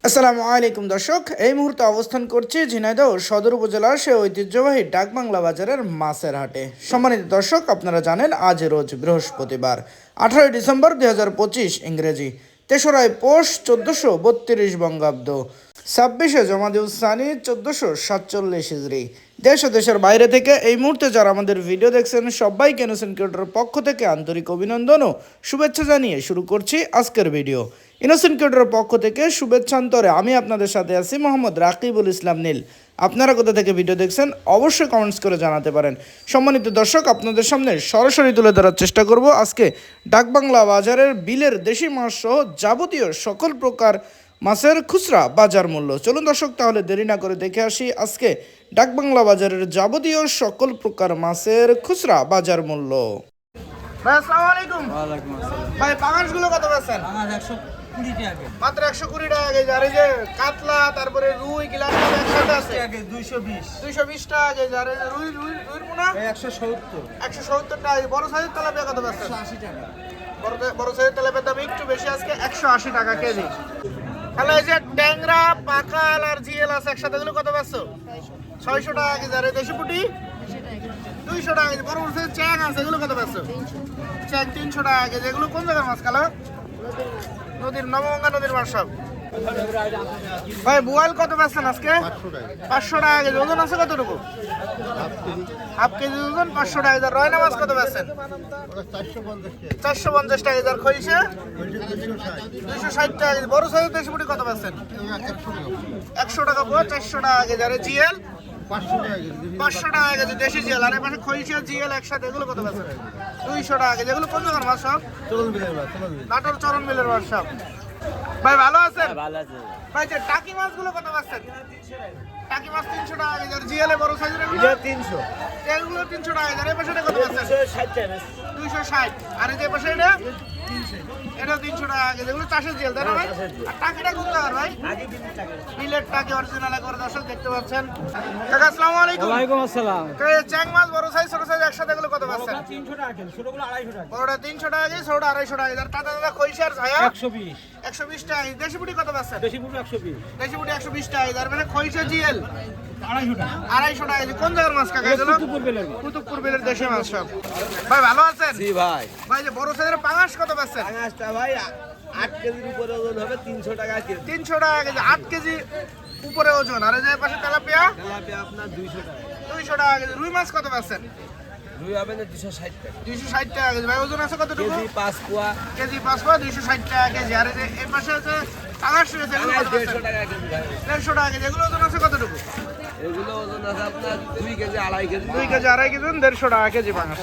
আসসালামু আলাইকুম দর্শক, এই মুহূর্তে অবস্থান করছি ঝিনাইদহ সদর উপজেলার সে ঐতিহ্যবাহী ডাকবাংলা বাজারের মাছের হাটে। সম্মানিত দর্শক, আপনারা জানেন আজ রোজ বৃহস্পতিবার 18 ডিসেম্বর 2025 ইংরেজি, 3রা পৌষ 1432 বঙ্গাব্দ, 26 জমাদিউল সানি 1447 হিজরি। দেশ ও দেশের বাইরে থেকে এই মুহূর্তে যারা আমাদের ভিডিও দেখছেন সবাইকে ইনোসেন্ট ক্রিয়েটরের পক্ষ থেকে আন্তরিক অভিনন্দন ও শুভেচ্ছা জানিয়ে শুরু করছি আজকের ভিডিও। ইনোসেন্ট ক্রিয়েটরের পক্ষ থেকে শুভেচ্ছান্তরে আমি আপনাদের সাথে আছি মোহাম্মদ রাকিবুল ইসলাম নীল। আপনারা কোথা থেকে ভিডিও দেখছেন অবশ্যই কমেন্টস করে জানাতে পারেন। সম্মানিত দর্শক, আপনাদের সামনে সরাসরি তুলে ধরার চেষ্টা করব আজকে ডাকবাংলা বাজারের বিলের দেশি মাছ সহ যাবতীয় সকল প্রকার মাছের খুচরা বাজার মূল্য। চলুন দর্শক, তাহলে দেরি না করে দেখে আসি আজকে ডাকবাংলা বাজারের যাবতীয় সকল প্রকার মাছের খুচরা বাজার মূল্য। ভাই আসসালামু আলাইকুম। ওয়ালাইকুম আসসালাম। ভাই পাঙাশগুলো কত বেচছেন? আমার 120 টাকা। মাত্র 120 টাকা কেজি। আর এই যে কাতলা, তারপরে রুই, গিলাস সব একসাথে আছে 220 220 টাকা কেজি। আর এই যে রুইর পোনা 170 170 টাকা কেজি। বড় সাইজের তেলাপিয়া কত বেচছেন? 180 টাকা। বড় সাইজের তেলাপিয়ার দাম একটু বেশি আজকে, 180 টাকা কেজি। তাহলে এই যে ট্যাংরা, পাকাল আর জিএল আছে একসাথে, এগুলো কত বেচছো? 600 টাকা কেজি। আর এই দেশি পুঁটি 200 টাকা কেজি। বড় সাইজের চ্যাং আছে, এগুলো কত বেচছো? চ্যাং 300 টাকা কেজি। এগুলো কোন জায়গার মাছ কালা? নদীর, নবগঙ্গা নদীর মাছ সব। ভাই বোয়াল কত বেচছেন আজকে? 500 টাকা কেজি। ওজন আছে কতটুকু? হাফ কেজি ওজন, 500 টাকা কেজি। রয়না মাছ কত বেচছেন? 450 টাকা কেজি। আর খইসা 260 টাকা কেজি। বড় সাইজের দেশি পুঁটি কত বেচছেন? 100 টাকা পোয়া, 400 টাকা কেজি। আর জিএল 500 টাকা কেজি দেশি জিএল। আর এপাশে খইসা জিএল একসাথে, এগুলো কত বেচছেন? 200 টাকা কেজি। এগুলো কোন জায়গার মাছ সব? নাটোর চরণ মিলের মাছ সব। ভাই ভালো আছেন? ভালো আছে। ভাই যে টাকি মাছগুলো কত বেচছেন? টাকি মাছ 300 টাকা কেজি। আর জিএল বড় সাইজের এগুলো 300 এগুলো 300 টাকা কেজি। আর এই পাশে এটা কত বেচছেন? 260 টাকা। 260। আর এই যে পাশে এটা 300 টাকা কেজি। এগুলো চাষের জিএল, তাই না ভাই? আর টাকিটা কোন জায়গার ভাই? আগে 20 টাকা। বিলের টাকি অরিজিনাল একবার দর্শক দেখতে পাচ্ছেন। কাকা আসসালামু আলাইকুম। ওয়ালাইকুম আসসালাম। কাকা এই চ্যাং মাছ বড় সাইজ ছোট সাইজ একসাথে এগুলো কত বেচছেন? 300 টাকা কেজি, ছোটগুলো 250 টাকা। বড়টা 300 টাকা কেজি, ছোটটা 250 টাকা কেজি। আর টাটা দাদা খইসার ছায়া 120। 120 টাকা কেজি। দেশি পুঁটি কত বেচছেন? বেশি পুরো 120। দেশি পুঁটি 120 টাকা কেজি। আর মানে খইসা জিএল 250 টাকা। 250 টাকা কেজি। কোন জায়গার মাছ কাকা এগুলো? কুতুবপুর বেলের। কুতুবপুর বিলের দেশি মাছ সব। ভাই ভালো আছেন? জি ভাই। ভাই যে বড় সাইজের পাঙাশ কত বেচছেন? পাঙাশটা ভাই 8 কেজির উপরে ওজন হবে 300 টাকা কেজি। 300 টাকা কেজি, 8 কেজি উপরে ওজন। আর এই যে পাশে তেলাপিয়া তেলাপিয়া আপনার 200 টাকা। 200 টাকা কেজি। রুই মাছ কত বেচছেন? রুই হবে না 260 টাকা। 260 টাকা কেজি। ভাই ওজন আছে কতটুকু? কেজি 5 পোয়া। কেজি 5 পা, 260 টাকা কেজি। আর এই যে এই পাশে আছে পাঙাশ রয়েছে, এগুলো কত বেচছেন? 150 টাকা কেজি ভাই। 150 টাকা কেজি। এগুলো ওজন আছে কতটুকু? এগুলো ওজন আছে আপনার 2 কেজি 2.5 কেজি। 2 কেজি 2.5 কেজি, 150 টাকা কেজি পাঙাশ।